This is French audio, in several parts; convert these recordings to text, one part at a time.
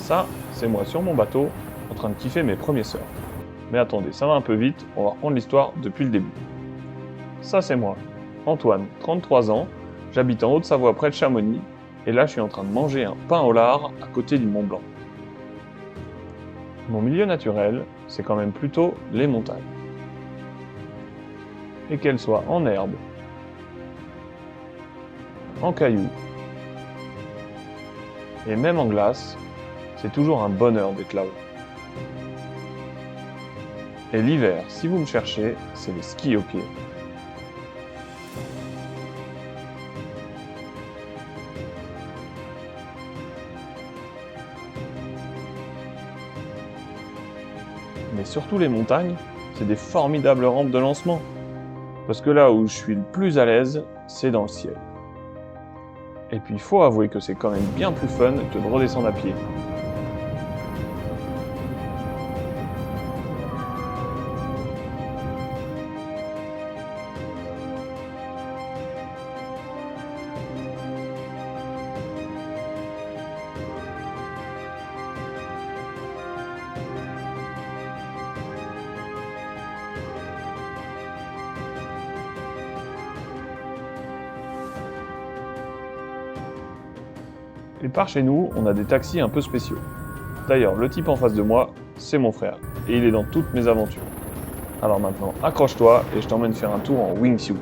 Ça, c'est moi sur mon bateau, en train de kiffer mes premiers surfs. Mais attendez, ça va un peu vite, on va reprendre l'histoire depuis le début. Ça, c'est moi, Antoine, 33 ans, j'habite en Haute-Savoie près de Chamonix, et là, je suis en train de manger un pain au lard à côté du Mont Blanc. Mon milieu naturel, c'est quand même plutôt les montagnes. Et qu'elles soient en herbe, en cailloux, et même en glace, c'est toujours un bonheur d'être là-haut. Et l'hiver, si vous me cherchez, c'est les skis au pied. Mais surtout les montagnes, c'est des formidables rampes de lancement. Parce que là où je suis le plus à l'aise, c'est dans le ciel. Et puis il faut avouer que c'est quand même bien plus fun que de redescendre à pied. Et par chez nous, on a des taxis un peu spéciaux. D'ailleurs, le type en face de moi, c'est mon frère, et il est dans toutes mes aventures. Alors maintenant, accroche-toi et je t'emmène faire un tour en wingsuit.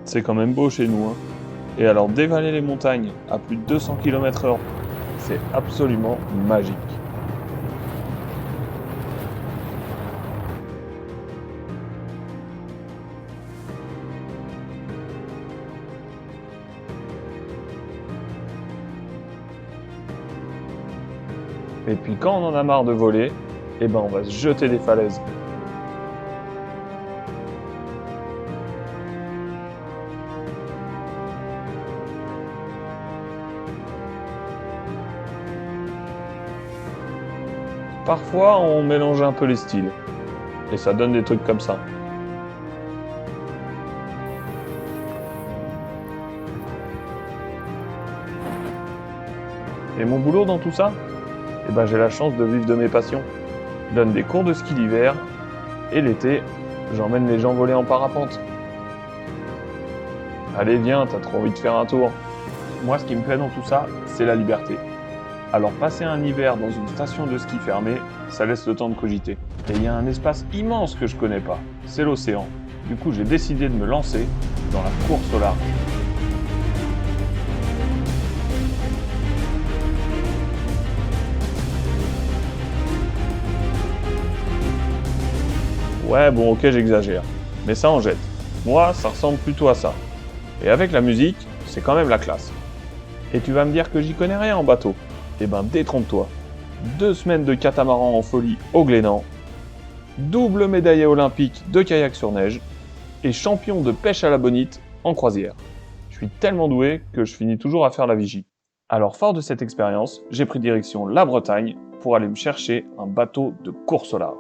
C'est quand même beau chez nous, hein. Et alors dévaler les montagnes à plus de 200 km/h, c'est absolument magique. Et puis quand on en a marre de voler, eh ben on va se jeter des falaises. Parfois on mélange un peu les styles, et ça donne des trucs comme ça. Et mon boulot dans tout ça? Eh ben j'ai la chance de vivre de mes passions. Je donne des cours de ski l'hiver, et l'été, j'emmène les gens voler en parapente. Allez viens, t'as trop envie de faire un tour. Moi ce qui me plaît dans tout ça, c'est la liberté. Alors passer un hiver dans une station de ski fermée, ça laisse le temps de cogiter. Et il y a un espace immense que je connais pas, c'est l'océan. Du coup j'ai décidé de me lancer dans la course au large. Ouais, bon, ok, j'exagère. Mais ça en jette. Moi, ça ressemble plutôt à ça. Et avec la musique, c'est quand même la classe. Et tu vas me dire que j'y connais rien en bateau. Eh ben, détrompe-toi. 2 semaines de catamaran en folie au Glénan, double médaillé olympique de kayak sur neige, et champion de pêche à la bonite en croisière. Je suis tellement doué que je finis toujours à faire la vigie. Alors, fort de cette expérience, j'ai pris direction la Bretagne pour aller me chercher un bateau de course au large.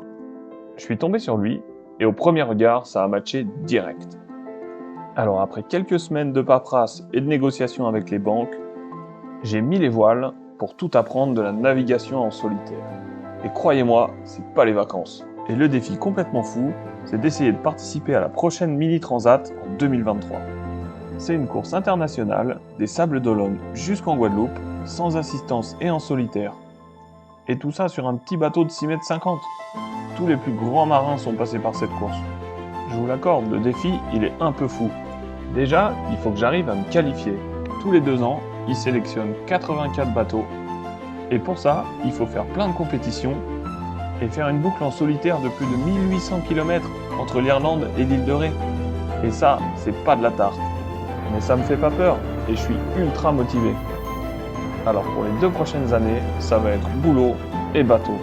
Je suis tombé sur lui, et au premier regard, ça a matché direct. Alors après quelques semaines de paperasse et de négociations avec les banques, j'ai mis les voiles pour tout apprendre de la navigation en solitaire. Et croyez-moi, c'est pas les vacances. Et le défi complètement fou, c'est d'essayer de participer à la prochaine Mini Transat en 2023. C'est une course internationale des Sables d'Olonne jusqu'en Guadeloupe, sans assistance et en solitaire. Et tout ça sur un petit bateau de 6,50 m. Tous les plus grands marins sont passés par cette course. Je vous l'accorde, le défi, il est un peu fou. Déjà, il faut que j'arrive à me qualifier. Tous les 2 ans, ils sélectionnent 84 bateaux. Et pour ça, il faut faire plein de compétitions et faire une boucle en solitaire de plus de 1800 km entre l'Irlande et l'île de Ré. Et ça, c'est pas de la tarte. Mais ça me fait pas peur et je suis ultra motivé. Alors pour les 2 prochaines années, ça va être boulot et bateau.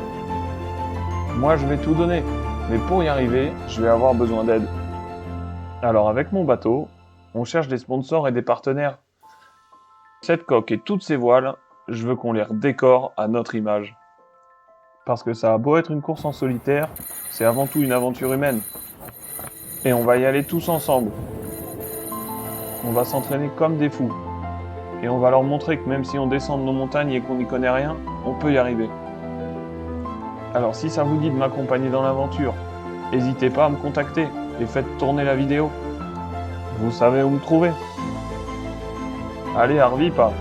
Moi, je vais tout donner, mais pour y arriver, je vais avoir besoin d'aide. Alors avec mon bateau, on cherche des sponsors et des partenaires. Cette coque et toutes ces voiles, je veux qu'on les redécore à notre image. Parce que ça a beau être une course en solitaire, c'est avant tout une aventure humaine. Et on va y aller tous ensemble. On va s'entraîner comme des fous. Et on va leur montrer que même si on descend de nos montagnes et qu'on n'y connaît rien, on peut y arriver. Alors si ça vous dit de m'accompagner dans l'aventure, n'hésitez pas à me contacter et faites tourner la vidéo. Vous savez où me trouver. Allez, Harvey, pas.